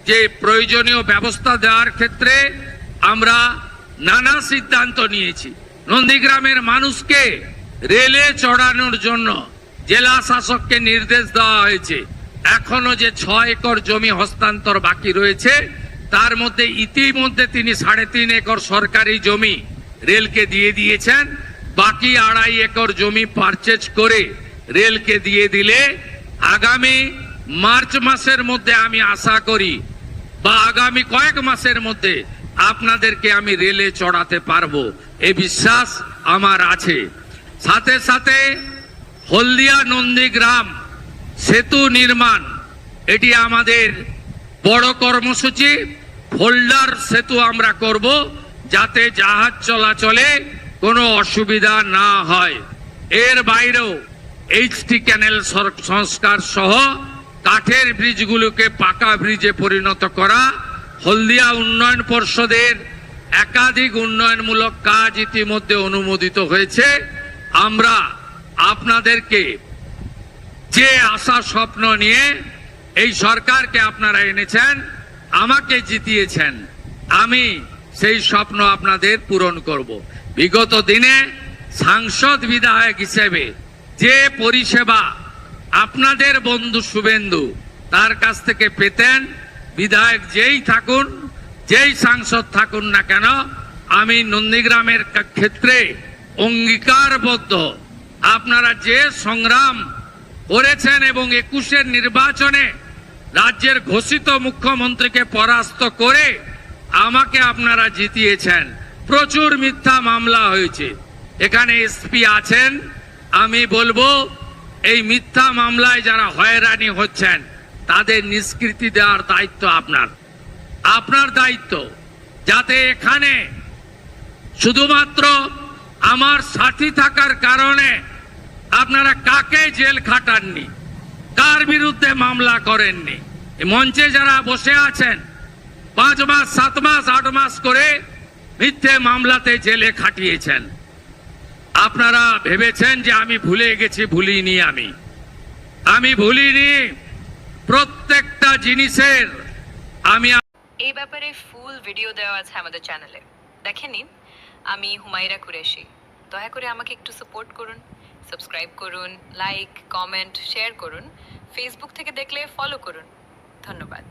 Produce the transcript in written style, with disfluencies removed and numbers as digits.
যে প্রয়োজনীয় ব্যবস্থা দেওয়ার ক্ষেত্রে আমরা নানা সিদ্ধান্ত নিয়েছি। নন্দীগ্রামের মানুষকে রেলে চড়ানোর জন্য জেলা শাসককে নির্দেশ দেওয়া হয়েছে। এখনো যে 6 একর জমি হস্তান্তর বাকি রয়েছে, তার মধ্যে ইতিমধ্যে তিনি 3.5 একর সরকারি জমি রেলকে দিয়ে দিয়েছেন। বাকি 2.5 একর জমি পারচেজ করে রেলকে দিয়ে দিলে আগামী মার্চ মাসের মধ্যে আমি আশা করি, বা আগামী কয়েক মাসের মধ্যে আপনাদেরকে আমি রেলে চড়াতে পারবো, এই বিশ্বাস আমার আছে। সাথে সাথে হলদিয়া নন্দীগ্রাম সেতু নির্মাণ, এটি আমাদের বড় কর্মসূচি। ফোল্ডার সেতু আমরা করব, যাতে জাহাজ চলাচলে কোনো অসুবিধা না হয়। এর বাইরেও এইচটি ক্যানেল সংস্কার সহ কাঠের ব্রিজগুলোকে পাকা ব্রিজে পরিণত করা, হলদিয়া উন্নয়ন পর্ষদের একাধিক উন্নয়নমূলক কাজ ইতিমধ্যে অনুমোদিত হয়েছে। আমরা আপনাদেরকে যে আশা স্বপ্ন নিয়ে এই সরকারকে আপনারা এনেছেন, আমাকে জিতিয়েছেন, আমি সেই স্বপ্ন আপনাদের পূরণ করব। বিগত দিনে সাংসদ বিধায়ক হিসেবে যে পরিষেবা আপনাদের বন্ধু শুভেন্দু তার কাছ থেকে পেতেন, বিধায়ক যেই থাকুন, যেই সাংসদ থাকুন না কেন, আমি নন্দীগ্রামের ক্ষেত্রে অঙ্গীকারবদ্ধ। আপনারা যে সংগ্রাম করেছেন এবং 21-এর নির্বাচনে রাজ্যের ঘোষিত মুখ্যমন্ত্রীকে পরাস্ত করে আমাকে আপনারা জিতিয়েছেন। প্রচুর মিথ্যা মামলা হয়েছে, এখানে এসপি আছেন। আমি বলবো, এই মিথ্যা মামলায় যারা হয়রানি হচ্ছেন তাদের নিষ্কৃতি দেওয়ার দায়িত্ব আপনার দায়িত্ব, যাতে এখানে শুধুমাত্র আমার সাথী থাকার কারণে আপনারা কাকে জেল খাটাননি, কার বিরুদ্ধে মামলা করেননি। মঞ্চে যারা বসে আছেন 5 মাস 7 মাস 8 মাস করে মিথ্যে মামলাতে জেলে খাটিয়েছেন। আপনারা ভেবেছেন যে আমি ভুলে গেছি, ভুলিনি। আমি ভুলিনি। প্রত্যেকটা জিনিসের আমি এই ব্যাপারে ফুল ভিডিও দেওয়া আছে আমাদের চ্যানেলে, দেখে নিন। আমি হুমায়রা কুরেশি। দয়া করে আমাকে একটু সাপোর্ট করুন, সাবস্ক্রাইব করুন, লাইক, কমেন্ট, শেয়ার করুন। ফেসবুক থেকে দেখলে ফলো করুন। ধন্যবাদ।